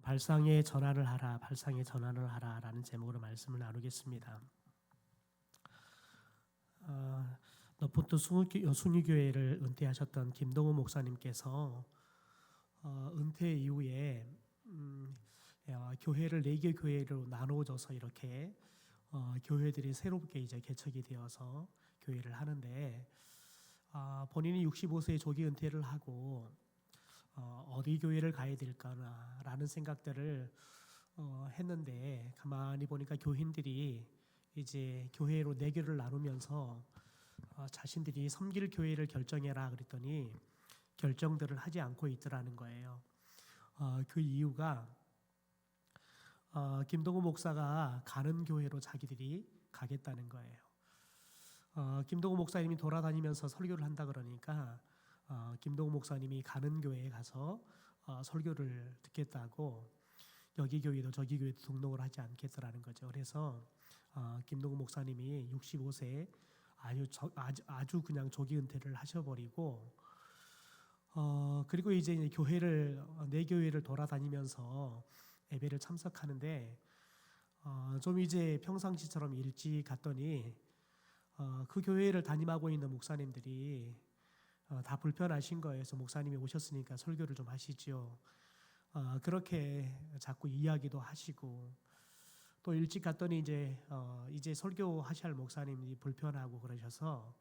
발상의 전환을 하라, 발상의 전환을 하라라는 제목으로 말씀을 나누겠습니다. 너포트 순위교회를 은퇴하셨던 김동우 목사님께서 은퇴 이후에 교회를 4개 교회로 나누어져서 이렇게 교회들이 새롭게 이제 개척이 되어서 교회를 하는데 본인이 65세에 조기 은퇴를 하고 어디 교회를 가야 될까라는 생각들을 했는데 가만히 보니까 교인들이 이제 교회로 4개를 나누면서 자신들이 섬길 교회를 결정해라 그랬더니 결정들을 하지 않고 있더라는 거예요. 그 이유가 김동우 목사가 가는 교회로 자기들이 가겠다는 거예요. 김동우 목사님이 돌아다니면서 설교를 한다 그러니까 김동우 목사님이 가는 교회에 가서 설교를 듣겠다고 여기 교회도 저기 교회도 등록을 하지 않겠다라는 거죠. 그래서 김동우 목사님이 65세에 아주 그냥 조기 은퇴를 하셔버리고 그리고 이제 교회를 4교회를 돌아다니면서 예배를 참석하는데 좀 이제 평상시처럼 일찍 갔더니 그 교회를 담임하고 있는 목사님들이 다 불편하신 거예요. 그래서 목사님이 오셨으니까 설교를 좀 하시죠. 그렇게 자꾸 이야기도 하시고 또 일찍 갔더니 이제 설교하셔야 할 목사님이 불편하고 그러셔서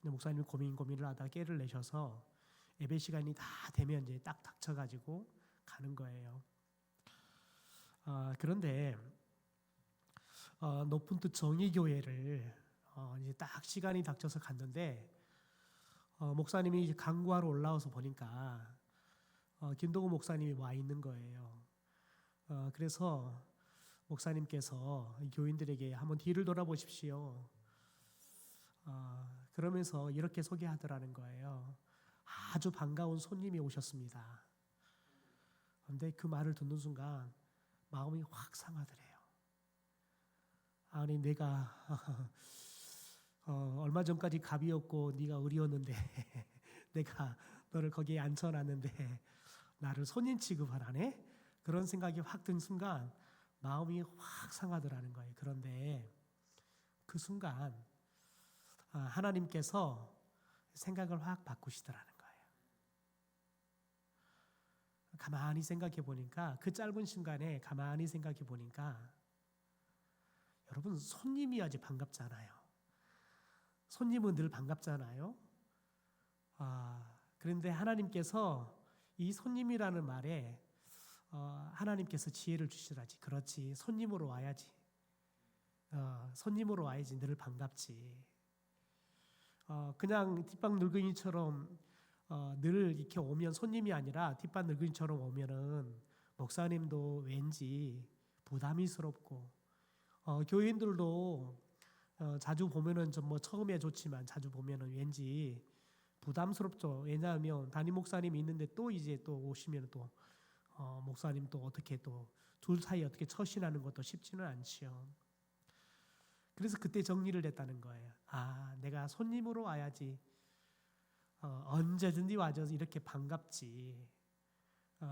목사님이 고민을 하다 깨를 내셔서 예배 시간이 다 되면 이제 딱 닥쳐가지고 가는 거예요. 그런데 높은 뜻 정의교회를 이제 딱 시간이 닥쳐서 갔는데 목사님이 이제 강구하러 올라와서 보니까 김동우 목사님이 와 있는 거예요. 그래서 목사님께서 교인들에게 한번 뒤를 돌아보십시오. 그러면서 이렇게 소개하더라는 거예요. 아주 반가운 손님이 오셨습니다. 그런데 그 말을 듣는 순간 마음이 확 상하더래요. 아니 내가 얼마 전까지 갑이었고 네가 을이었는데 내가 너를 거기에 앉혀놨는데 나를 손님 취급하라네? 그런 생각이 확 든 순간 마음이 확 상하더라는 거예요. 그런데 그 순간 하나님께서 생각을 확 바꾸시더라는 거예요. 가만히 생각해 보니까 그 짧은 순간에 가만히 생각해 보니까 여러분 손님이야지 반갑잖아요. 손님은 늘 반갑잖아요. 그런데 하나님께서 이 손님이라는 말에 하나님께서 지혜를 주시라지. 그렇지. 손님으로 와야지. 손님으로 와야지 늘 반갑지. 그냥 뒷방 늙은이처럼 늘 이렇게 오면 손님이 아니라 뒷방 늙은이처럼 오면은 목사님도 왠지 부담이스럽고 교인들도 자주 보면은 좀 뭐 처음에 좋지만 자주 보면은 왠지 부담스럽죠. 왜냐하면 담임 목사님이 있는데 또 이제 또 오시면 또 목사님 또 어떻게 또 둘 사이 어떻게 처신하는 것도 쉽지는 않지요. 그래서 그때 정리를 했다는 거예요. 내가 손님으로 와야지. 언제든지 와줘서 이렇게 반갑지.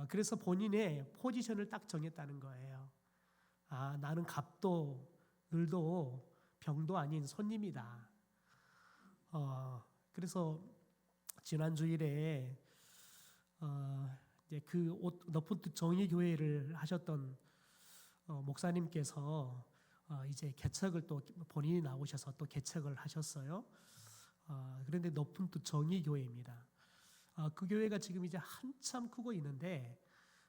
그래서 본인의 포지션을 딱 정했다는 거예요. 나는 갑도 을도 병도 아닌 손님이다. 그래서 지난 주일에 이제 그 높은 뜻 정의교회를 하셨던 목사님께서 이제 개척을 또 본인이 나오셔서 또 개척을 하셨어요. 그런데 높은 뜻 정의교회입니다. 그 교회가 지금 이제 한참 크고 있는데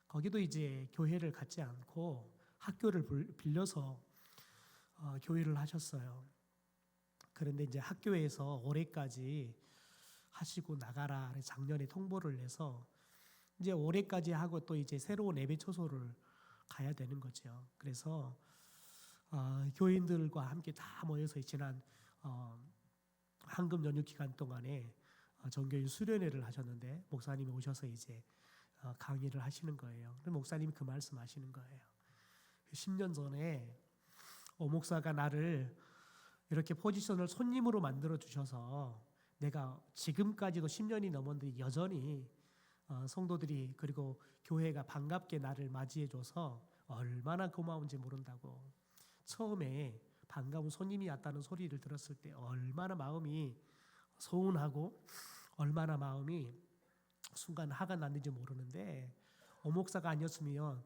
거기도 이제 교회를 갖지 않고 학교를 빌려서 교회를 하셨어요. 그런데 이제 학교에서 올해까지 하시고 나가라 작년에 통보를 내서 이제 올해까지 하고 또 이제 새로운 예배 초소를 가야 되는 거죠. 그래서 교인들과 함께 다 모여서 지난 황금 연휴 기간 동안에 정교인 수련회를 하셨는데 목사님이 오셔서 이제 강의를 하시는 거예요. 목사님이 그 말씀하시는 거예요. 10년 전에 목사가 나를 이렇게 포지션을 손님으로 만들어 주셔서 내가 지금까지도 10년이 넘었는데 여전히 성도들이 그리고 교회가 반갑게 나를 맞이해줘서 얼마나 고마운지 모른다고. 처음에 반가운 손님이 왔다는 소리를 들었을 때 얼마나 마음이 서운하고 얼마나 마음이 순간 화가 났는지 모르는데, 오목사가 아니었으면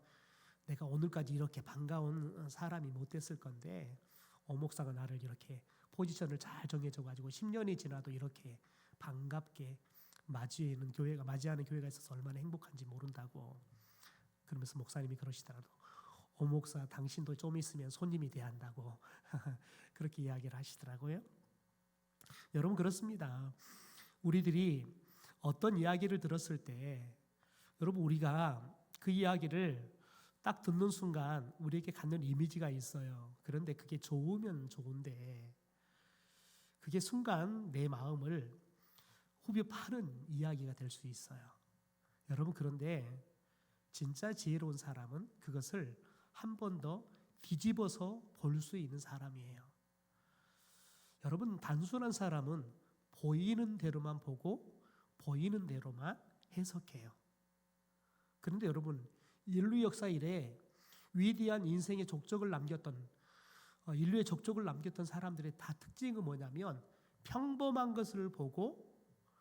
내가 오늘까지 이렇게 반가운 사람이 못 됐을 건데, 오목사가 나를 이렇게 포지션을 잘 정해줘가지고 10년이 지나도 이렇게 반갑게 맞이하는 교회가 있어서 얼마나 행복한지 모른다고. 그러면서 목사님이 그러시더라도, 오목사 당신도 좀 있으면 손님이 돼야 한다고 그렇게 이야기를 하시더라고요. 여러분, 그렇습니다. 우리들이 어떤 이야기를 들었을 때, 여러분, 우리가 그 이야기를 딱 듣는 순간 우리에게 갖는 이미지가 있어요. 그런데 그게 좋으면 좋은데 그게 순간 내 마음을 후벼 파는 이야기가 될 수 있어요. 여러분, 그런데 진짜 지혜로운 사람은 그것을 한 번 더 뒤집어서 볼 수 있는 사람이에요. 여러분, 단순한 사람은 보이는 대로만 보고 보이는 대로만 해석해요. 그런데 여러분, 인류 역사 이래 위대한 인생의 족적을 남겼던 인류의 족적을 남겼던 사람들의 다 특징은 뭐냐면, 평범한 것을 보고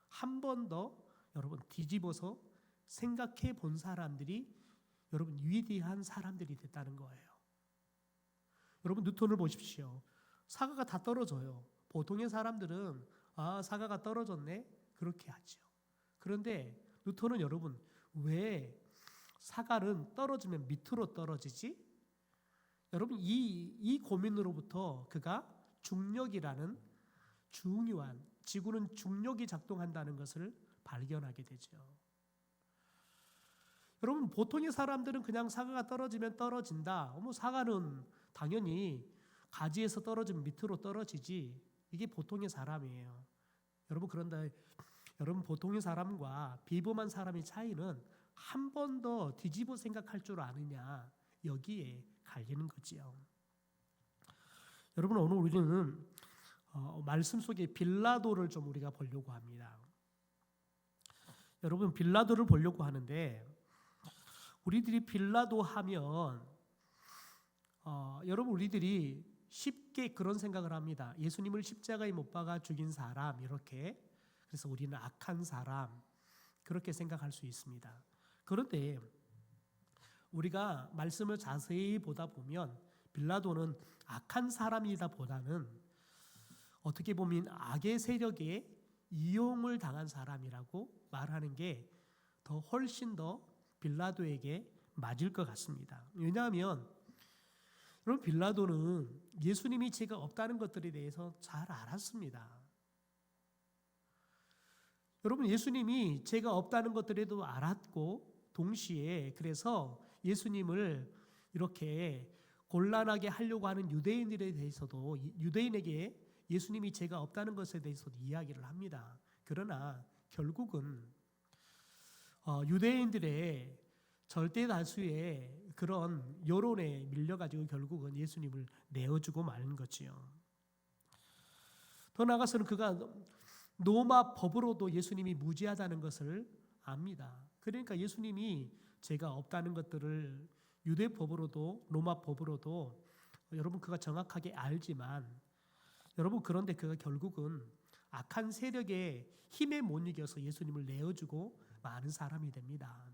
한 번 더 여러분 뒤집어서 생각해 본 사람들이 여러분 위대한 사람들이 됐다는 거예요. 여러분, 뉴턴을 보십시오. 사과가 다 떨어져요. 보통의 사람들은 사과가 떨어졌네 그렇게 하죠. 그런데 뉴턴은 여러분, 왜 사과는 떨어지면 밑으로 떨어지지? 여러분, 이 고민으로부터 그가 중력이라는 중요한, 지구는 중력이 작동한다는 것을 발견하게 되죠. 여러분, 보통의 사람들은 그냥 사과가 떨어지면 떨어진다. 사과는 당연히 가지에서 떨어지면 밑으로 떨어지지. 이게 보통의 사람이에요. 여러분, 그런데 여러분, 보통의 사람과 비범한 사람의 차이는 한 번 더 뒤집어 생각할 줄 아느냐, 여기에 갈리는 거지요. 여러분, 오늘 우리는 말씀 속에 빌라도를 좀 우리가 보려고 합니다. 여러분, 빌라도를 보려고 하는데, 우리들이 빌라도 하면 여러분, 우리들이 쉽게 그런 생각을 합니다. 예수님을 십자가에 못 박아 죽인 사람, 이렇게. 그래서 우리는 악한 사람, 그렇게 생각할 수 있습니다. 그런데 우리가 말씀을 자세히 보다 보면 빌라도는 악한 사람이다 보다는 어떻게 보면 악의 세력에 이용을 당한 사람이라고 말하는 게 더 훨씬 더 빌라도에게 맞을 것 같습니다. 왜냐하면 여러분, 빌라도는 예수님이 죄가 없다는 것들에 대해서 잘 알았습니다. 여러분, 예수님이 죄가 없다는 것들에도 알았고, 동시에 그래서 예수님을 이렇게 곤란하게 하려고 하는 유대인들에 대해서도, 유대인에게 예수님이 죄가 없다는 것에 대해서도 이야기를 합니다. 그러나 결국은 유대인들의 절대 다수의 그런 여론에 밀려가지고 결국은 예수님을 내어주고 마는 거지요. 더 나아가서는 그가 로마 법으로도 예수님이 무죄하다는 것을 압니다. 그러니까 예수님이 죄가 없다는 것들을 유대 법으로도 로마 법으로도 여러분, 그가 정확하게 알지만, 여러분, 그런데 그가 결국은 악한 세력의 힘에 못 이겨서 예수님을 내어주고 많은 사람이 됩니다.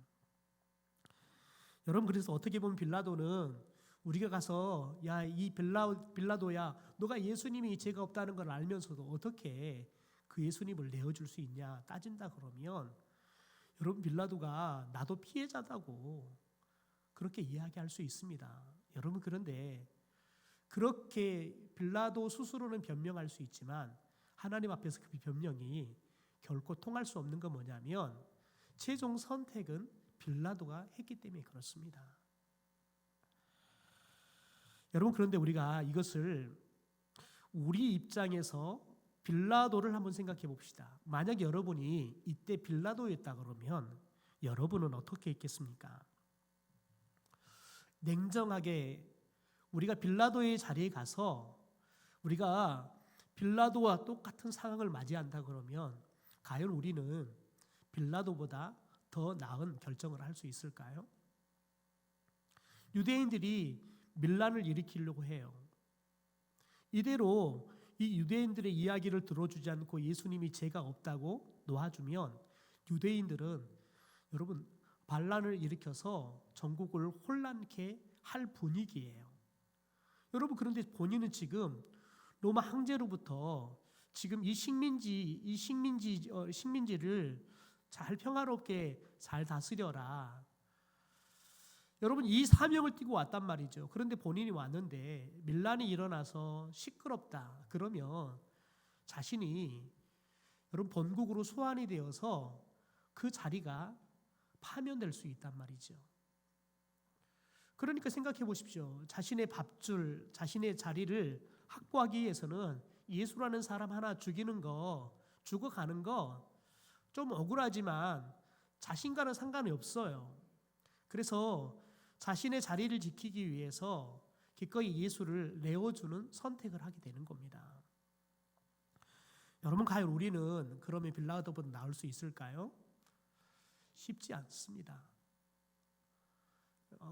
여러분, 그래서 어떻게 보면 빌라도는 우리가 가서 이 빌라도야, 너가 예수님이 죄가 없다는 걸 알면서도 어떻게 그 예수님을 내어줄 수 있냐 따진다 그러면, 여러분, 빌라도가 나도 피해자다고 그렇게 이야기할 수 있습니다. 여러분, 그런데 그렇게 빌라도 스스로는 변명할 수 있지만 하나님 앞에서 그 변명이 결코 통할 수 없는 건 뭐냐면, 최종 선택은 빌라도가 했기 때문에 그렇습니다. 여러분, 그런데 우리가 이것을 우리 입장에서 빌라도를 한번 생각해 봅시다. 만약 여러분이 이때 빌라도였다 그러면 여러분은 어떻게 했겠습니까? 냉정하게 우리가 빌라도의 자리에 가서 우리가 빌라도와 똑같은 상황을 맞이한다 그러면 과연 우리는 빌라도보다 더 나은 결정을 할 수 있을까요? 유대인들이 밀란을 일으키려고 해요. 이대로 이 유대인들의 이야기를 들어주지 않고 예수님이 죄가 없다고 놓아주면 유대인들은 여러분 반란을 일으켜서 전국을 혼란케 할 분위기예요. 여러분 그런데 본인은 지금 로마 황제로부터 지금 이 식민지를 잘 평화롭게 잘 다스려라. 여러분 이 사명을 띠고 왔단 말이죠. 그런데 본인이 왔는데 밀란이 일어나서 시끄럽다. 그러면 자신이 여러분 본국으로 소환이 되어서 그 자리가 파면될 수 있단 말이죠. 그러니까 생각해 보십시오. 자신의 밥줄, 자신의 자리를 확보하기 위해서는 예수라는 사람 하나 죽이는 거, 죽어가는 거 좀 억울하지만 자신과는 상관이 없어요. 그래서 자신의 자리를 지키기 위해서 기꺼이 예수를 내어주는 선택을 하게 되는 겁니다. 여러분 과연 우리는 그러면 빌라도보다 나을 수 있을까요? 쉽지 않습니다.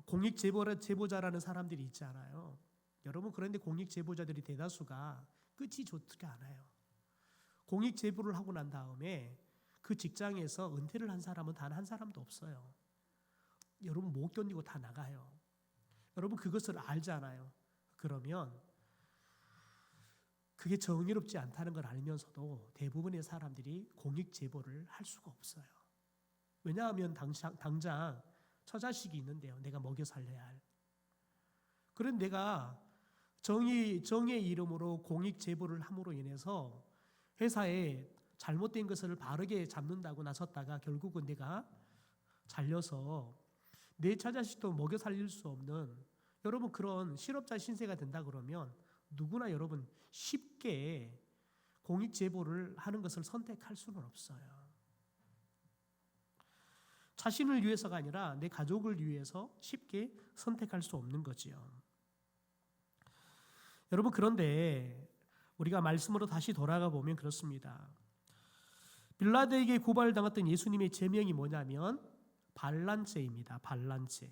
공익 제보자라는 사람들이 있잖아요. 여러분 그런데 공익 제보자들이 대다수가 끝이 좋지가 않아요. 공익 제보를 하고 난 다음에 그 직장에서 은퇴를 한 사람은 단 한 사람도 없어요. 여러분 못 견디고 다 나가요. 여러분 그것을 알잖아요. 그러면 그게 정의롭지 않다는 걸 알면서도 대부분의 사람들이 공익 제보를 할 수가 없어요. 왜냐하면 당장 처자식이 있는데요. 내가 먹여 살려야 할. 그런 내가 정의의 이름으로 공익 제보를 함으로 인해서 회사에 잘못된 것을 바르게 잡는다고 나섰다가 결국은 내가 잘려서 내 처자식도 먹여 살릴 수 없는 여러분 그런 실업자 신세가 된다 그러면 누구나 여러분 쉽게 공익 제보를 하는 것을 선택할 수는 없어요. 자신을 위해서가 아니라 내 가족을 위해서 쉽게 선택할 수 없는 거지요. 여러분 그런데 우리가 말씀으로 다시 돌아가 보면 그렇습니다. 빌라도에게 고발당했던 예수님의 제명이 뭐냐면 반란죄입니다. 반란죄.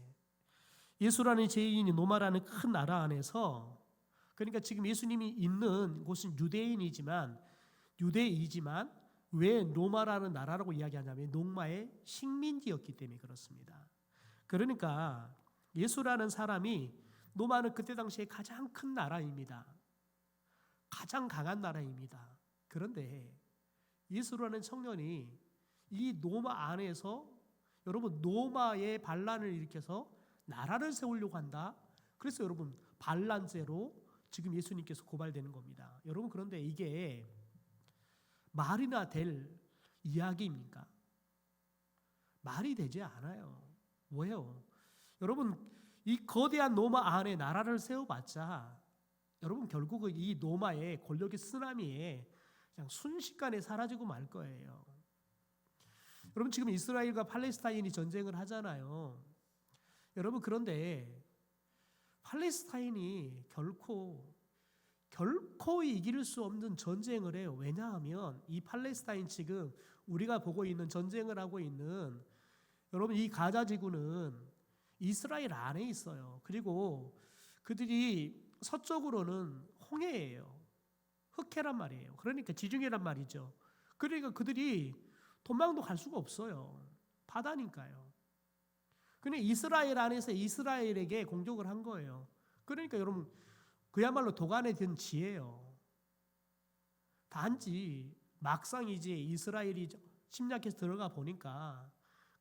예수라는 죄인이 로마라는 큰 나라 안에서 그러니까 지금 예수님이 있는 곳은 유대이지만 왜 로마라는 나라라고 이야기하냐면 로마의 식민지였기 때문에 그렇습니다. 그러니까 예수라는 사람이 로마는 그때 당시에 가장 큰 나라입니다. 가장 강한 나라입니다. 그런데 예수라는 청년이 이 로마 안에서 여러분 로마의 반란을 일으켜서 나라를 세우려고 한다. 그래서 여러분 반란죄로 지금 예수님께서 고발되는 겁니다. 여러분 그런데 이게 말이나 될 이야기입니까? 말이 되지 않아요. 왜요? 여러분 이 거대한 로마 안에 나라를 세워봤자 여러분 결국은 이 로마의 권력의 쓰나미에 그냥 순식간에 사라지고 말 거예요. 여러분 지금 이스라엘과 팔레스타인이 전쟁을 하잖아요. 여러분 그런데 팔레스타인이 결코 이길 수 없는 전쟁을 해요. 왜냐하면 이 팔레스타인 지금 우리가 보고 있는 전쟁을 하고 있는 여러분 이 가자 지구는 이스라엘 안에 있어요. 그리고 그들이 서쪽으로는 홍해예요. 흑해란 말이에요. 그러니까 지중해란 말이죠. 그러니까 그들이 도망도 갈 수가 없어요. 바다니까요. 근데 이스라엘 안에서 이스라엘에게 공격을 한 거예요. 그러니까 여러분 그야말로 도간에 든 지혜예요. 단지 막상 이제 이스라엘이 침략해서 들어가 보니까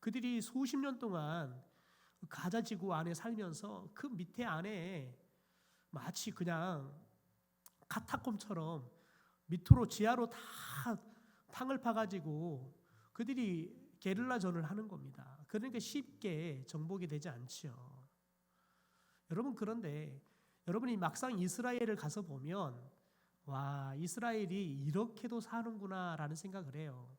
그들이 수십 년 동안 가자 지구 안에 살면서 그 밑에 안에 마치 그냥 카타콤처럼 밑으로 지하로 다 탕을 파가지고 그들이 게릴라전을 하는 겁니다. 그러니까 쉽게 정복이 되지 않죠. 여러분 그런데 여러분이 막상 이스라엘을 가서 보면 와 이스라엘이 이렇게도 사는구나라는 생각을 해요.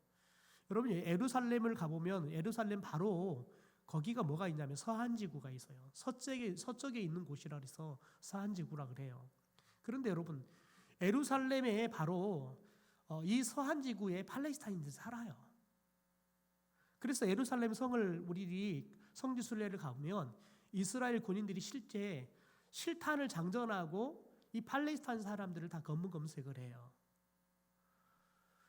여러분 예루살렘을 가보면 예루살렘 바로 거기가 뭐가 있냐면 서한지구가 있어요. 서쪽에 있는 곳이라 해서 서한지구라 그래요. 그런데 여러분 예루살렘에 바로 이 서한지구에 팔레스타인들이 살아요. 그래서 예루살렘 성을 우리들이 성지 순례를 가보면 이스라엘 군인들이 실제 실탄을 장전하고 이 팔레스타인 사람들을 다 검문검색을 해요.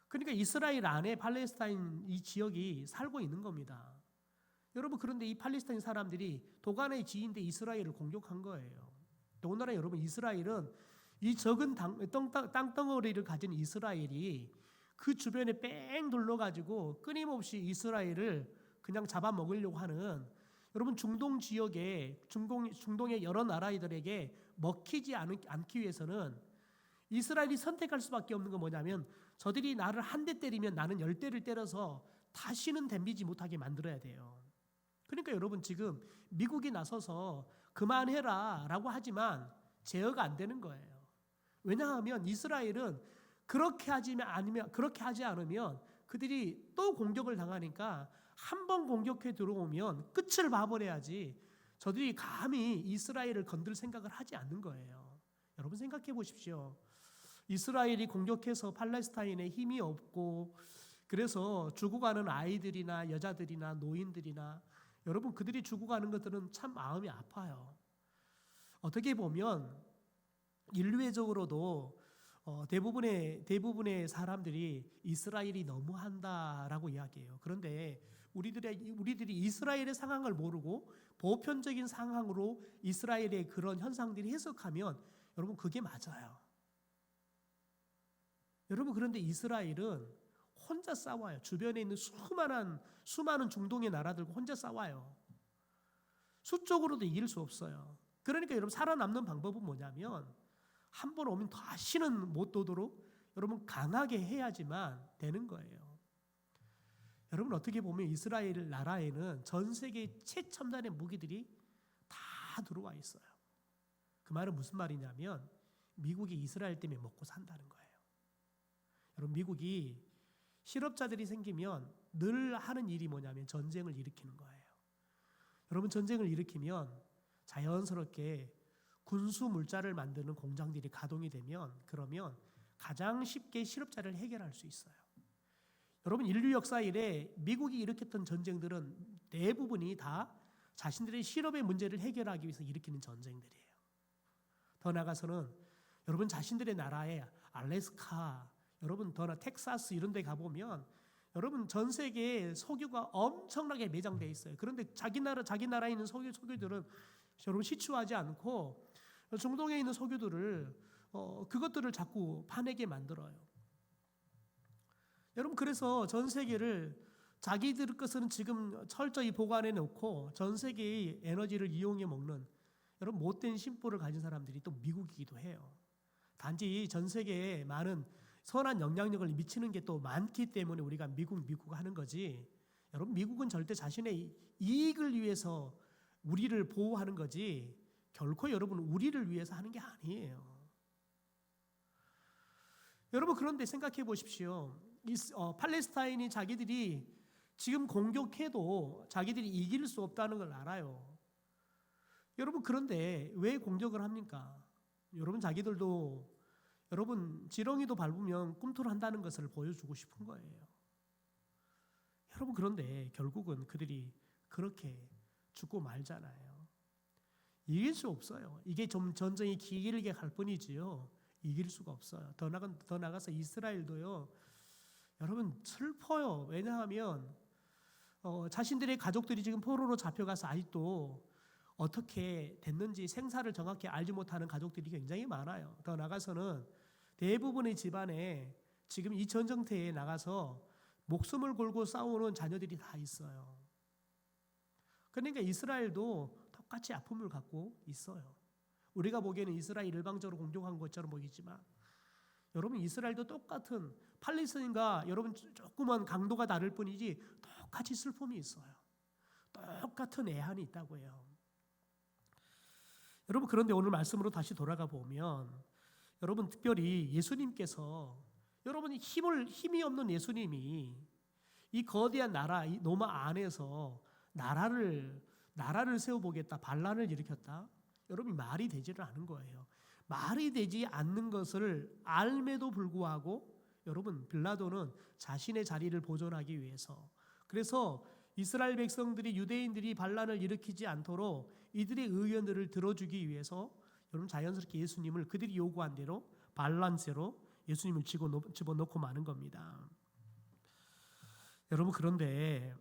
그러니까 이스라엘 안에 팔레스타인 이 지역이 살고 있는 겁니다. 여러분, 그런데 이 팔레스타인 사람들이 도간의 지인데 이스라엘을 공격한 거예요. 더군다나 여러분, 이스라엘은 이 적은 땅덩어리를 가진 이스라엘이 그 주변에 뺑 둘러가지고 끊임없이 이스라엘을 그냥 잡아먹으려고 하는, 여러분, 중동 지역에 중동의 여러 나라들에게 먹히지 않기 위해서는 이스라엘이 선택할 수밖에 없는 건 뭐냐면, 저들이 나를 한 대 때리면 나는 10대를 때려서 다시는 덤비지 못하게 만들어야 돼요. 그러니까 여러분, 지금 미국이 나서서 그만해라 라고 하지만 제어가 안 되는 거예요. 왜냐하면 이스라엘은 그렇게 하지 않으면 그들이 또 공격을 당하니까 한 번 공격해 들어오면 끝을 봐버려야지 저들이 감히 이스라엘을 건들 생각을 하지 않는 거예요. 여러분, 생각해 보십시오. 이스라엘이 공격해서 팔레스타인에 힘이 없고, 그래서 죽어가는 아이들이나 여자들이나 노인들이나, 여러분, 그들이 죽어가는 것들은 참 마음이 아파요. 어떻게 보면 인류애적으로도 대부분의 사람들이 이스라엘이 너무한다라고 이야기해요. 그런데 우리들이 이스라엘의 상황을 모르고 보편적인 상황으로 이스라엘의 그런 현상들이 해석하면, 여러분, 그게 맞아요. 여러분, 그런데 이스라엘은 혼자 싸워요. 주변에 있는 수많은 중동의 나라들과 혼자 싸워요. 수적으로도 이길 수 없어요. 그러니까 여러분, 살아남는 방법은 뭐냐면, 한 번 오면 다시는 못 오도록 여러분 강하게 해야지만 되는 거예요. 여러분, 어떻게 보면 이스라엘 나라에는 전 세계 최첨단의 무기들이 다 들어와 있어요. 그 말은 무슨 말이냐면, 미국이 이스라엘 때문에 먹고 산다는 거예요. 여러분, 미국이 실업자들이 생기면 늘 하는 일이 뭐냐면 전쟁을 일으키는 거예요. 여러분, 전쟁을 일으키면 자연스럽게 군수 물자를 만드는 공장들이 가동이 되면, 그러면 가장 쉽게 실업자를 해결할 수 있어요. 여러분, 인류 역사 이래 미국이 일으켰던 전쟁들은 대부분이 다 자신들의 실업의 문제를 해결하기 위해서 일으키는 전쟁들이에요. 더 나아가서는 여러분, 자신들의 나라에 알래스카, 여러분 더나 텍사스 이런 데 가보면 여러분, 전 세계에 석유가 엄청나게 매장되어 있어요. 그런데 자기 나라에 있는 석유들은 여러분 시추하지 않고 중동에 있는 석유들을 그것들을 자꾸 파내게 만들어요. 여러분, 그래서 전 세계를 자기들 것은 지금 철저히 보관해 놓고 전 세계의 에너지를 이용해 먹는, 여러분, 못된 심보를 가진 사람들이 또 미국이기도 해요. 단지 전 세계에 많은 선한 영향력을 미치는 게 또 많기 때문에 우리가 미국 하는 거지, 여러분, 미국은 절대 자신의 이익을 위해서 우리를 보호하는 거지 결코 여러분 우리를 위해서 하는 게 아니에요. 여러분, 그런데 생각해 보십시오. 팔레스타인이 자기들이 지금 공격해도 자기들이 이길 수 없다는 걸 알아요. 여러분, 그런데 왜 공격을 합니까? 여러분, 자기들도 여러분 지렁이도 밟으면 꿈틀 한다는 것을 보여주고 싶은 거예요. 여러분, 그런데 결국은 그들이 그렇게 죽고 말잖아요. 이길 수 없어요. 이게 좀 전쟁이 길게 갈 뿐이지요. 이길 수가 없어요. 더 나가서 이스라엘도요. 여러분, 슬퍼요. 왜냐하면 자신들의 가족들이 지금 포로로 잡혀가서 아직도 어떻게 됐는지 생사를 정확히 알지 못하는 가족들이 굉장히 많아요. 더 나가서는 대부분의 집안에 지금 이 전쟁터에 나가서 목숨을 걸고 싸우는 자녀들이 다 있어요. 그러니까 이스라엘도 똑같이 아픔을 갖고 있어요. 우리가 보기에는 이스라엘 일방적으로 공격한 것처럼 보이지만, 여러분, 이스라엘도 똑같은 팔레스타인과 여러분 조그만 강도가 다를 뿐이지 똑같이 슬픔이 있어요. 똑같은 애환이 있다고 해요. 여러분, 그런데 오늘 말씀으로 다시 돌아가 보면, 여러분, 특별히 예수님께서, 여러분이 힘이 없는 예수님이 이 거대한 나라, 이 로마 안에서 나라를 세워보겠다, 반란을 일으켰다. 여러분이 말이 되지를 않은 거예요. 말이 되지 않는 것을 알매도 불구하고 여러분, 빌라도는 자신의 자리를 보존하기 위해서, 그래서 이스라엘 백성들이 유대인들이 반란을 일으키지 않도록 이들의 의견들을 들어주기 위해서 여러분 자연스럽게 예수님을 그들이 요구한 대로 반란죄로 예수님을 집어넣고 마는 겁니다. 여러분 그런데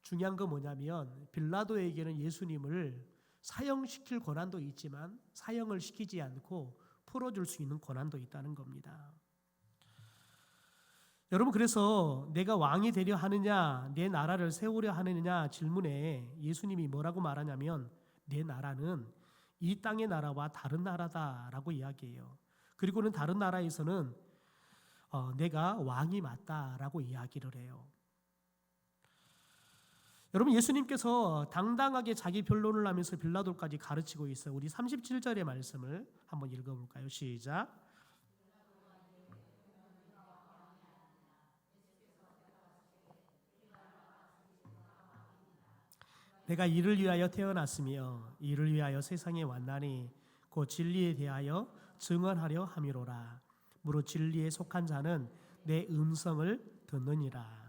중요한 건 뭐냐면 빌라도에게는 예수님을 사형시킬 권한도 있지만 사형을 시키지 않고 풀어줄 수 있는 권한도 있다는 겁니다. 여러분 그래서 내가 왕이 되려 하느냐 내 나라를 세우려 하느냐 질문에 예수님이 뭐라고 말하냐면 내 나라는 이 땅의 나라와 다른 나라다라고 이야기해요. 그리고는 다른 나라에서는 내가 왕이 맞다라고 이야기를 해요. 여러분 예수님께서 당당하게 자기 변론을 하면서 빌라도까지 가르치고 있어요. 우리 37절의 말씀을 한번 읽어볼까요? 시작. 내가 이를 위하여 태어났으며 이를 위하여 세상에 왔나니 곧 진리에 대하여 증언하려 함이로라. 무릇 진리에 속한 자는 내 음성을 듣느니라.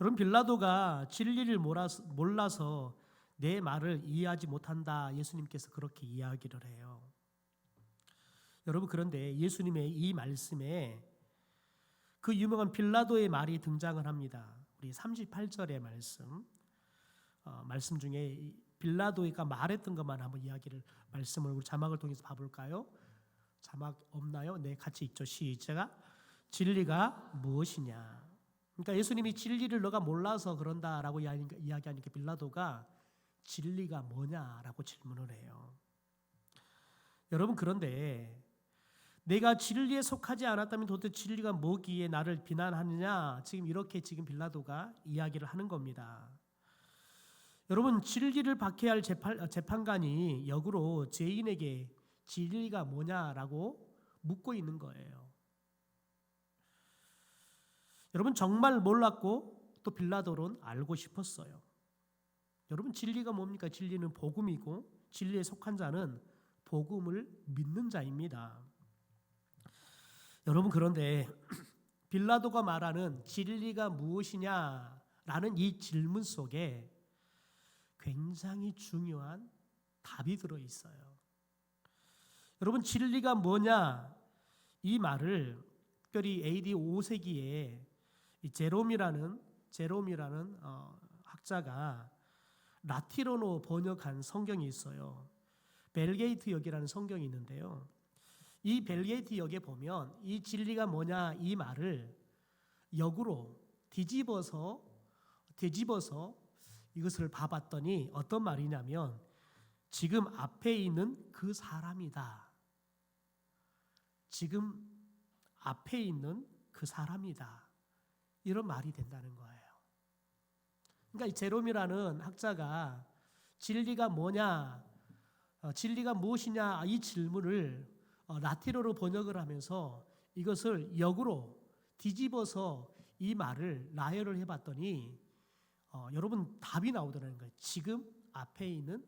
여러분 빌라도가 진리를 몰라서 내 말을 이해하지 못한다. 예수님께서 그렇게 이야기를 해요. 여러분 그런데 예수님의 이 말씀에 그 유명한 빌라도의 말이 등장을 합니다. 우리 38절의 말씀 중에 빌라도가 말했던 것만 한번 말씀을 우리 자막을 통해서 봐볼까요? 자막 없나요? 네, 같이 읽죠. 시작. 진리가 무엇이냐? 그러니까 예수님이 진리를 너가 몰라서 그런다라고 이야기하니까 빌라도가 진리가 뭐냐라고 질문을 해요. 여러분 그런데 내가 진리에 속하지 않았다면 도대체 진리가 뭐기에 나를 비난하느냐? 지금 빌라도가 이야기를 하는 겁니다. 여러분 진리를 받게 할 재판관이 역으로 죄인에게 진리가 뭐냐라고 묻고 있는 거예요. 여러분 정말 몰랐고 또 빌라도는 알고 싶었어요. 여러분 진리가 뭡니까? 진리는 복음이고 진리에 속한 자는 복음을 믿는 자입니다. 여러분 그런데 빌라도가 말하는 진리가 무엇이냐라는 이 질문 속에 굉장히 중요한 답이 들어있어요. 여러분 진리가 뭐냐? 이 말을 특별히 AD 5세기에 제롬이라는 학자가 라틴어로 번역한 성경이 있어요. 벨게이트 역이라는 성경이 있는데요. 이 벨게이트 역에 보면 이 진리가 뭐냐 이 말을 역으로 뒤집어서 이것을 봐봤더니 어떤 말이냐면 지금 앞에 있는 그 사람이다. 지금 앞에 있는 그 사람이다. 이런 말이 된다는 거예요. 그러니까 이 제롬이라는 학자가 진리가 뭐냐, 진리가 무엇이냐 이 질문을 라틴어로 번역을 하면서 이것을 역으로 뒤집어서 이 말을 나열을 해봤더니 여러분 답이 나오더라는 거예요. 지금 앞에 있는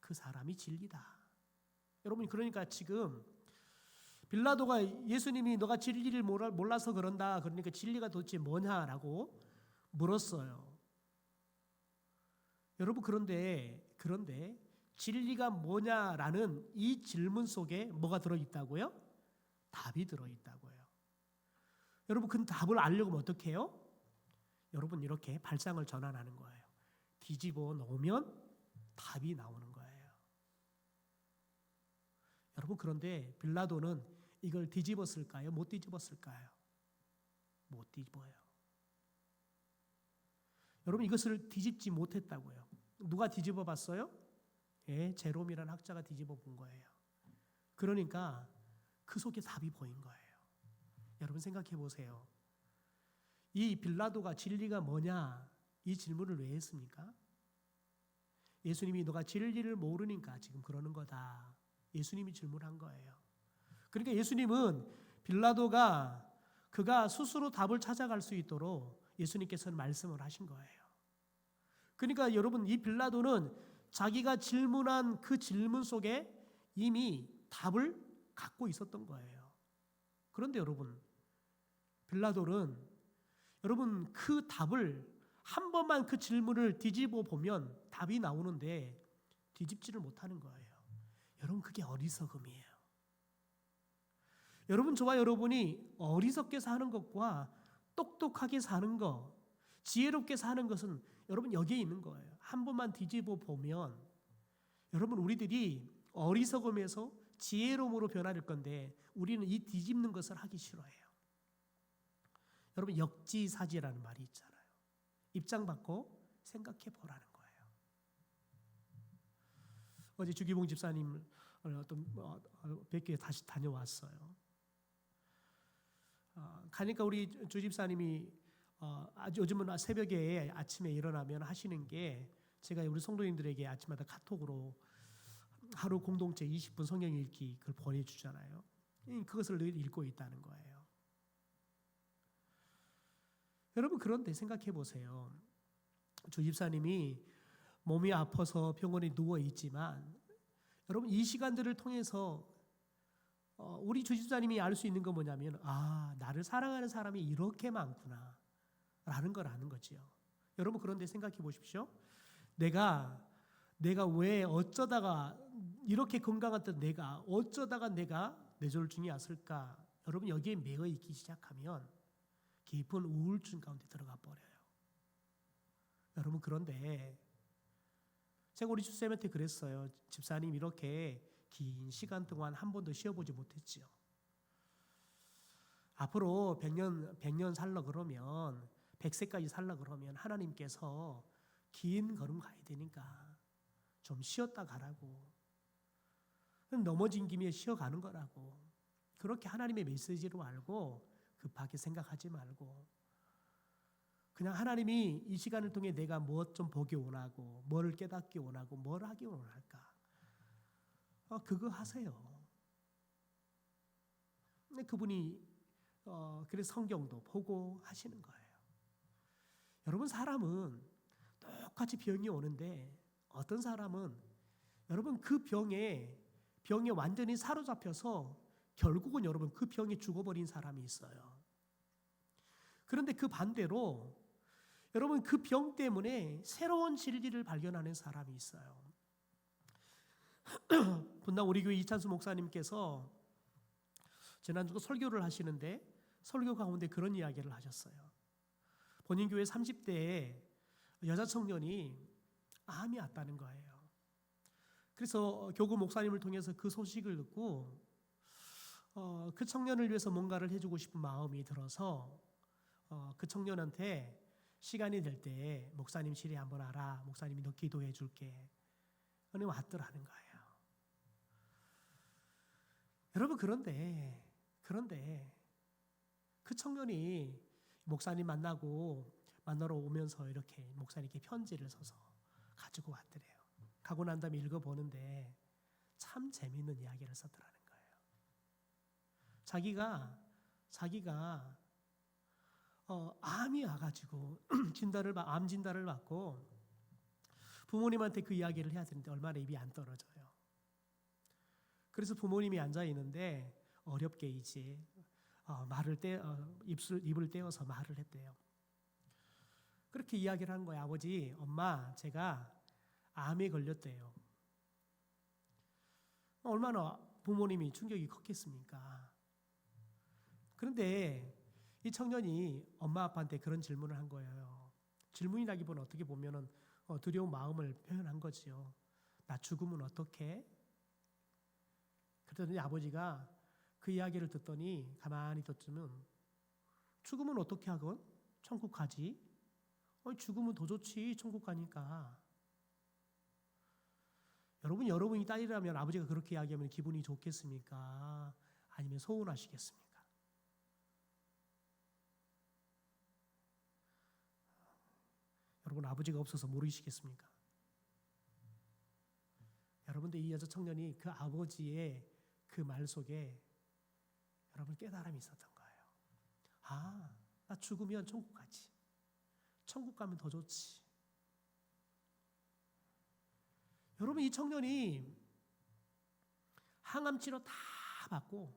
그 사람이 진리다. 여러분 그러니까 지금 빌라도가 예수님이 너가 진리를 몰라서 그런다. 그러니까 진리가 도대체 뭐냐라고 물었어요. 여러분 그런데 진리가 뭐냐라는 이 질문 속에 뭐가 들어있다고요? 답이 들어있다고요. 여러분 그 답을 알려고 하면 어떻게 해요? 여러분 이렇게 발상을 전환하는 거예요. 뒤집어 놓으면 답이 나오는 거예요. 여러분 그런데 빌라도는 이걸 뒤집었을까요? 못 뒤집었을까요? 못 뒤집어요. 여러분 이것을 뒤집지 못했다고요. 누가 뒤집어 봤어요? 예, 제롬이라는 학자가 뒤집어 본 거예요. 그러니까 그 속에 답이 보인 거예요. 여러분 생각해 보세요. 이 빌라도가 진리가 뭐냐 이 질문을 왜 했습니까? 예수님이 너가 진리를 모르니까 지금 그러는 거다. 예수님이 질문한 거예요. 그러니까 예수님은 빌라도가 그가 스스로 답을 찾아갈 수 있도록 예수님께서는 말씀을 하신 거예요. 그러니까 여러분 이 빌라도는 자기가 질문한 그 질문 속에 이미 답을 갖고 있었던 거예요. 그런데 여러분 빌라도는 여러분 그 답을 한 번만 그 질문을 뒤집어 보면 답이 나오는데 뒤집지를 못하는 거예요. 여러분 그게 어리석음이에요. 여러분 저와 여러분이 어리석게 사는 것과 똑똑하게 사는 것, 지혜롭게 사는 것은 여러분 여기에 있는 거예요. 한 번만 뒤집어 보면 여러분 우리들이 어리석음에서 지혜로움으로 변화될 건데 우리는 이 뒤집는 것을 하기 싫어해요. 여러분 역지사지라는 말이 있잖아요. 입장 바꿔 생각해 보라는 거예요. 어제 주기봉 집사님 뵙기에 다시 다녀왔어요. 가니까 우리 주 집사님이 요즘은 새벽에 아침에 일어나면 하시는 게 제가 우리 성도님들에게 아침마다 카톡으로 하루 공동체 20분 성경 읽기 그걸 보내주잖아요. 그것을 늘 읽고 있다는 거예요. 여러분 그런데 생각해 보세요. 주 집사님이 몸이 아파서 병원에 누워 있지만 여러분 이 시간들을 통해서 우리 주 집사님이 알 수 있는 건 뭐냐면 나를 사랑하는 사람이 이렇게 많구나 라는 걸 아는 거지요. 여러분 그런데 생각해 보십시오. 내가 왜 어쩌다가 이렇게 건강했던 내가 어쩌다가 내가 뇌졸중이 왔을까? 여러분 여기에 매여 있기 시작하면 깊은 우울증 가운데 들어가 버려요. 여러분 그런데 제가 우리 집사님한테 그랬어요. 집사님 이렇게 긴 시간 동안 한 번도 쉬어보지 못했지요. 앞으로 100년 살라 그러면 100세까지 살라 그러면 하나님께서 긴 걸음 가야 되니까 좀 쉬었다 가라고. 넘어진 김에 쉬어가는 거라고. 그렇게 하나님의 메시지로 알고 급하게 생각하지 말고 그냥 하나님이 이 시간을 통해 내가 무엇 좀 보기 원하고 뭘 깨닫기 원하고 뭘 하기 원할까? 그거 하세요. 근데 그분이 그래서 성경도 보고 하시는 거예요. 여러분 사람은 똑같이 병이 오는데 어떤 사람은 여러분 그 병에 완전히 사로잡혀서 결국은 여러분 그 병에 죽어버린 사람이 있어요. 그런데 그 반대로 여러분 그 병 때문에 새로운 진리를 발견하는 사람이 있어요. 분당 우리 교회 이찬수 목사님께서 지난주 설교를 하시는데 설교 가운데 그런 이야기를 하셨어요. 본인 교회 30대에 여자 청년이 암이 왔다는 거예요. 그래서 교구 목사님을 통해서 그 소식을 듣고 그 청년을 위해서 뭔가를 해주고 싶은 마음이 들어서 그 청년한테 시간이 될 때 목사님실에 한번 와라. 목사님이 너 기도해 줄게. 그러니 왔더라는 거예요. 여러분 그런데 그 청년이 목사님 만나러 오면서 이렇게 목사님께 편지를 써서 가지고 왔더래요. 가고 난 다음에 읽어보는데 참 재미있는 이야기를 썼더라는 거예요. 자기가 암이 와가지고 암 진단을 받고 부모님한테 그 이야기를 해야 되는데 얼마나 입이 안 떨어져요. 그래서 부모님이 앉아 있는데 어렵게 이제 입을 떼어서 말을 했대요. 그렇게 이야기를 한 거예요. 아버지, 엄마, 제가 암에 걸렸대요. 얼마나 부모님이 충격이 컸겠습니까? 그런데 이 청년이 엄마 아빠한테 그런 질문을 한 거예요. 질문이라기보다는 어떻게 보면은 두려운 마음을 표현한 거지요. 나 죽으면 어떡해? 그랬더니 아버지가 그 이야기를 듣더니 가만히 듣지면 죽으면 어떻게 하건? 천국 가지. 죽으면 더 좋지. 천국 가니까. 여러분이 딸이라면 아버지가 그렇게 이야기하면 기분이 좋겠습니까? 아니면 서운하시겠습니까? 여러분 아버지가 없어서 모르시겠습니까? 여러분들 이 여자 청년이 그 아버지의 그 말 속에 여러분 깨달음이 있었던 거예요. 나 죽으면 천국 가지. 천국 가면 더 좋지. 여러분 이 청년이 항암 치료 다 받고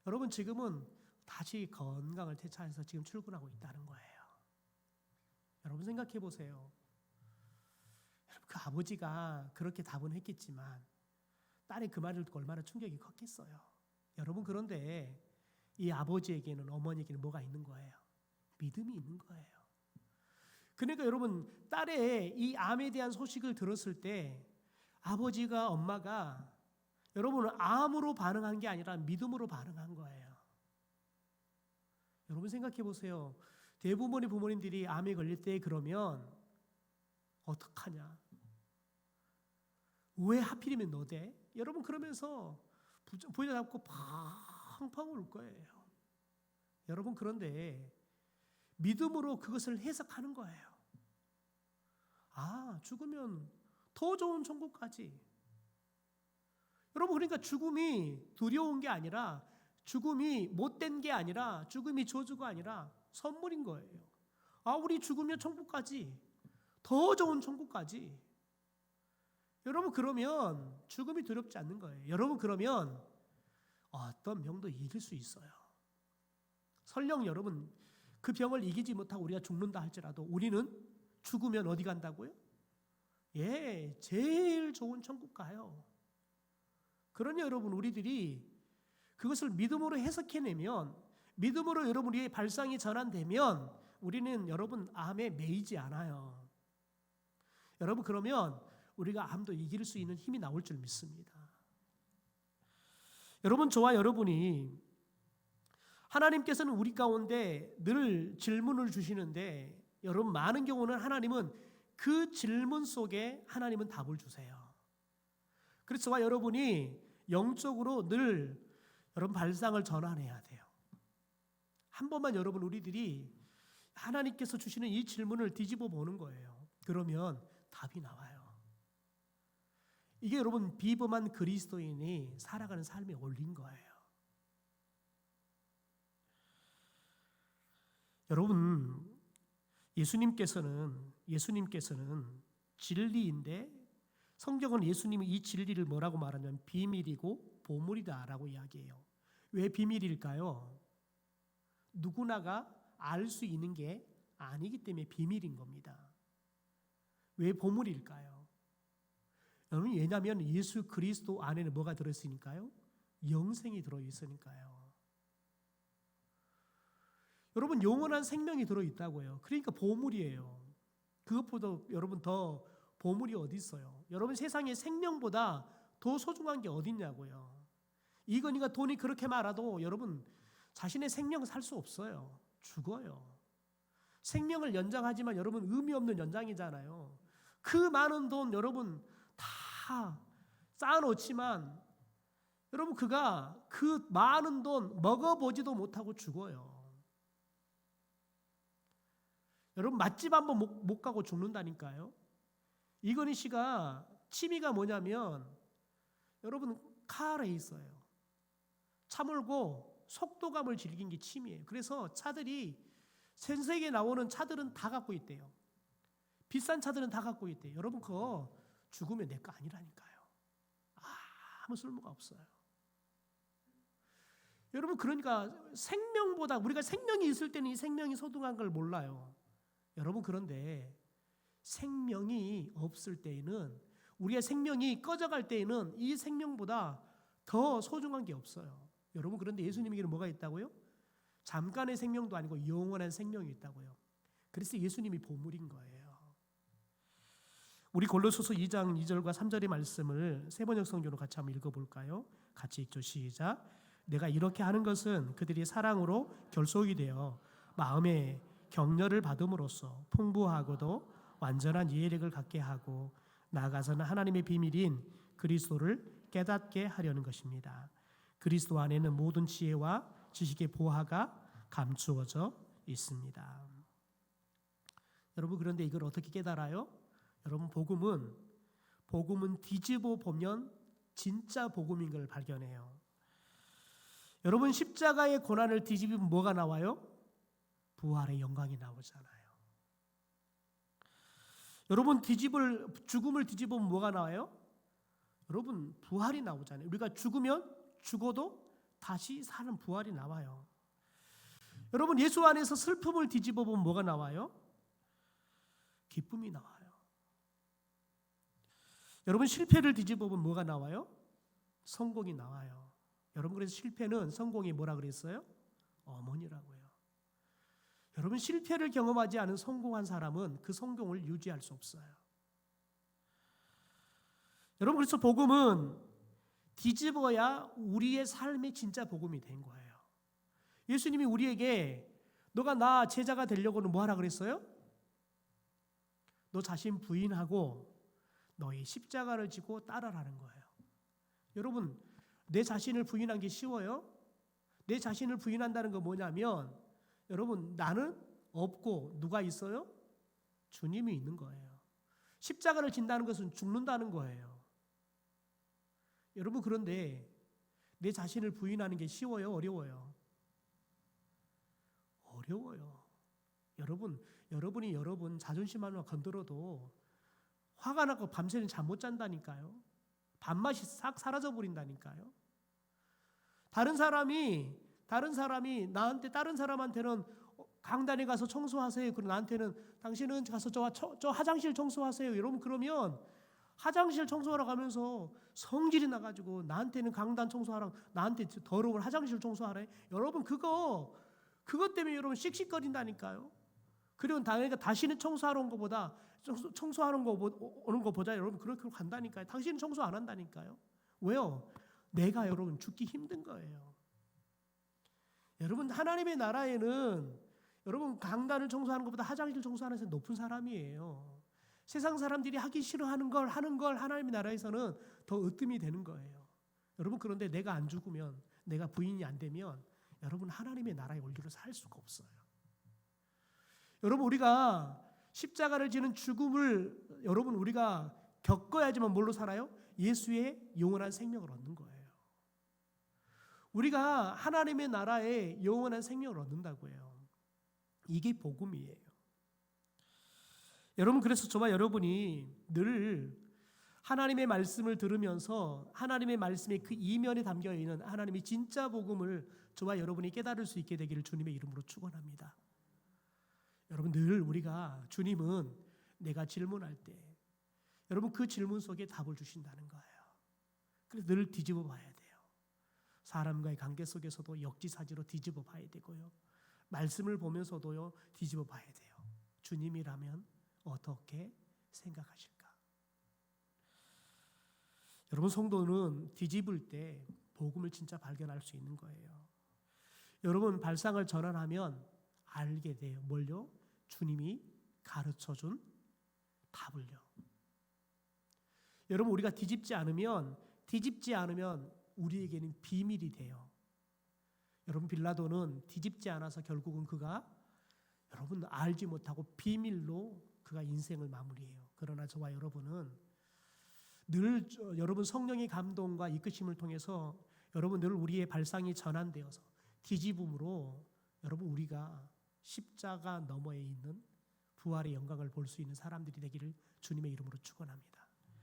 여러분 지금은 다시 건강을 되찾아서 지금 출근하고 있다는 거예요. 여러분 생각해 보세요. 여러분 그 아버지가 그렇게 다분했겠지만 딸의 그 말을 듣고 얼마나 충격이 컸겠어요. 여러분 그런데 이 아버지에게는 어머니에게는 뭐가 있는 거예요? 믿음이 있는 거예요. 그러니까 여러분 딸의 이 암에 대한 소식을 들었을 때 아버지가 엄마가 여러분 암으로 반응한 게 아니라 믿음으로 반응한 거예요. 여러분 생각해 보세요. 대부분의 부모님들이 암에 걸릴 때 그러면 어떡하냐? 왜 하필이면 너대? 여러분 그러면서 부여잡고 팡팡 울 거예요. 여러분 그런데 믿음으로 그것을 해석하는 거예요. 아, 죽으면 더 좋은 천국까지. 여러분 그러니까 죽음이 두려운 게 아니라 죽음이 못된 게 아니라 죽음이 저주가 아니라 선물인 거예요. 아, 우리 죽으면 천국까지. 더 좋은 천국까지. 여러분 그러면 죽음이 두렵지 않는 거예요. 여러분 그러면 어떤 병도 이길 수 있어요. 설령 여러분 그 병을 이기지 못하고 우리가 죽는다 할지라도 우리는 죽으면 어디 간다고요? 예, 제일 좋은 천국 가요. 그러니 여러분 우리들이 그것을 믿음으로 해석해내면 믿음으로 여러분 우리의 발상이 전환되면 우리는 여러분 암에 매이지 않아요. 여러분 그러면 우리가 암도 이길 수 있는 힘이 나올 줄 믿습니다. 여러분 저와 여러분이 하나님께서는 우리 가운데 늘 질문을 주시는데 여러분 많은 경우는 하나님은 그 질문 속에 하나님은 답을 주세요. 그래서 저와 여러분이 영적으로 늘 여러분 발상을 전환해야 돼요. 한 번만 여러분 우리들이 하나님께서 주시는 이 질문을 뒤집어 보는 거예요. 그러면 답이 나와요. 이게 여러분 비범한 그리스도인이 살아가는 삶에 올린 거예요. 여러분 예수님께서는 진리인데 성경은 예수님이 이 진리를 뭐라고 말하냐면 비밀이고 보물이다라고 이야기해요. 왜 비밀일까요? 누구나가 알 수 있는 게 아니기 때문에 비밀인 겁니다. 왜 보물일까요? 여러분 왜냐하면 예수 그리스도 안에는 뭐가 들어있으니까요? 영생이 들어있으니까요. 여러분 영원한 생명이 들어있다고요. 그러니까 보물이에요. 그것보다 여러분 더 보물이 어디 있어요? 여러분 세상에 생명보다 더 소중한 게 어디 있냐고요. 이건희가 돈이 그렇게 많아도 여러분 자신의 생명 살 수 없어요. 죽어요. 생명을 연장하지만 여러분 의미 없는 연장이잖아요. 그 많은 돈 여러분 다 쌓아놓지만 여러분 그가 그 많은 돈 먹어보지도 못하고 죽어요. 여러분 맛집 한번 못 가고 죽는다니까요. 이건희 씨가 취미가 뭐냐면 여러분 카레이서예요. 차 몰고 속도감을 즐긴 게 취미예요. 그래서 차들이 전 세계에 나오는 차들은 다 갖고 있대요. 비싼 차들은 다 갖고 있대요. 여러분 그거 죽으면 내 거 아니라니까요. 아무 쓸모가 없어요. 여러분 그러니까 생명보다 우리가 생명이 있을 때는 이 생명이 소중한 걸 몰라요. 여러분 그런데 생명이 없을 때에는 우리의 생명이 꺼져갈 때에는 이 생명보다 더 소중한 게 없어요. 여러분 그런데 예수님에게는 뭐가 있다고요? 잠깐의 생명도 아니고 영원한 생명이 있다고요. 그래서 예수님이 보물인 거예요. 우리 골로새서 2장 2절과 3절의 말씀을 세번역 성경으로 같이 한번 읽어볼까요? 같이 읽죠. 시작. 내가 이렇게 하는 것은 그들이 사랑으로 결속이 되어 마음에 격려를 받음으로써 풍부하고도 완전한 이해력을 갖게 하고 나아가서는 하나님의 비밀인 그리스도를 깨닫게 하려는 것입니다. 그리스도 안에는 모든 지혜와 지식의 보화가 감추어져 있습니다. 여러분 그런데 이걸 어떻게 깨달아요? 여러분 복음은 뒤집어 보면 진짜 복음인 걸 발견해요. 여러분 십자가의 고난을 뒤집으면 뭐가 나와요? 부활의 영광이 나오잖아요. 여러분 죽음을 뒤집으면 뭐가 나와요? 여러분 부활이 나오잖아요. 우리가 죽으면 죽어도 다시 사는 부활이 나와요. 여러분, 예수 안에서 슬픔을 뒤집어 보면 뭐가 나와요? 기쁨이 나와요. 여러분, 실패를 뒤집어 보면 뭐가 나와요? 성공이 나와요. 여러분, 그래서 실패는 성공이 뭐라 그랬어요? 어머니라고요. 여러분, 실패를 경험하지 않은 성공한 사람은 그 성공을 유지할 수 없어요. 여러분, 그래서 복음은 뒤집어야 우리의 삶의 진짜 복음이 된 거예요. 예수님이 우리에게 너가 나 제자가 되려고는 뭐 하라 그랬어요? 너 자신 부인하고 너의 십자가를 지고 따라라는 거예요. 여러분, 내 자신을 부인한 게 쉬워요? 내 자신을 부인한다는 건 뭐냐면, 여러분, 나는 없고 누가 있어요? 주님이 있는 거예요. 십자가를 진다는 것은 죽는다는 거예요. 여러분, 그런데 내 자신을 부인하는 게 쉬워요? 어려워요? 어려워요. 여러분이 여러분 자존심 하나 건드려도 화가 나고 밤새는 잠 못 잔다니까요. 밥맛이 싹 사라져 버린다니까요. 다른 사람이 다른 사람한테는 강단에 가서 청소하세요. 그리고 나한테는 당신은 가서 저 화장실 청소하세요. 여러분, 그러면 화장실 청소하러 가면서 성질이 나가지고 나한테는 강단 청소하라, 나한테 더러운 화장실 청소하래. 여러분, 그것 때문에 여러분 씩씩거린다니까요. 그리고 다시는 청소하러 온 것보다 오는 것보다 여러분 그렇게 간다니까요. 당신은 청소 안 한다니까요. 왜요? 내가 여러분 죽기 힘든 거예요. 여러분, 하나님의 나라에는 여러분 강단을 청소하는 것보다 화장실 청소하는 사람이 높은 사람이에요. 세상 사람들이 하기 싫어하는 걸 하는 걸 하나님의 나라에서는 더 으뜸이 되는 거예요. 여러분, 그런데 내가 안 죽으면, 내가 부인이 안 되면 여러분 하나님의 나라의 원리로 살 수가 없어요. 여러분, 우리가 십자가를 지는 죽음을 여러분 우리가 겪어야지만 뭘로 살아요? 예수의 영원한 생명을 얻는 거예요. 우리가 하나님의 나라에 영원한 생명을 얻는다고 해요. 이게 복음이에요. 여러분, 그래서 저와 여러분이 늘 하나님의 말씀을 들으면서 하나님의 말씀의 그 이면에 담겨 있는 하나님의 진짜 복음을 저와 여러분이 깨달을 수 있게 되기를 주님의 이름으로 축원합니다. 여러분, 늘 우리가 주님은 내가 질문할 때 여러분 그 질문 속에 답을 주신다는 거예요. 그래서 늘 뒤집어 봐야 돼요. 사람과의 관계 속에서도 역지사지로 뒤집어 봐야 되고요. 말씀을 보면서도요 뒤집어 봐야 돼요. 주님이라면 어떻게 생각하실까? 여러분, 성도는 뒤집을 때 복음을 진짜 발견할 수 있는 거예요. 여러분, 발상을 전환하면 알게 돼요. 뭘요? 주님이 가르쳐준 답을요. 여러분, 우리가 뒤집지 않으면 우리에게는 비밀이 돼요. 여러분, 빌라도는 뒤집지 않아서 결국은 그가 여러분 알지 못하고 비밀로 그가 인생을 마무리해요. 그러나 저와 여러분은 늘 여러분 성령의 감동과 이끄심을 통해서 여러분 늘 우리의 발상이 전환되어서 뒤집음으로 여러분 우리가 십자가 너머에 있는 부활의 영광을 볼 수 있는 사람들이 되기를 주님의 이름으로 축원합니다.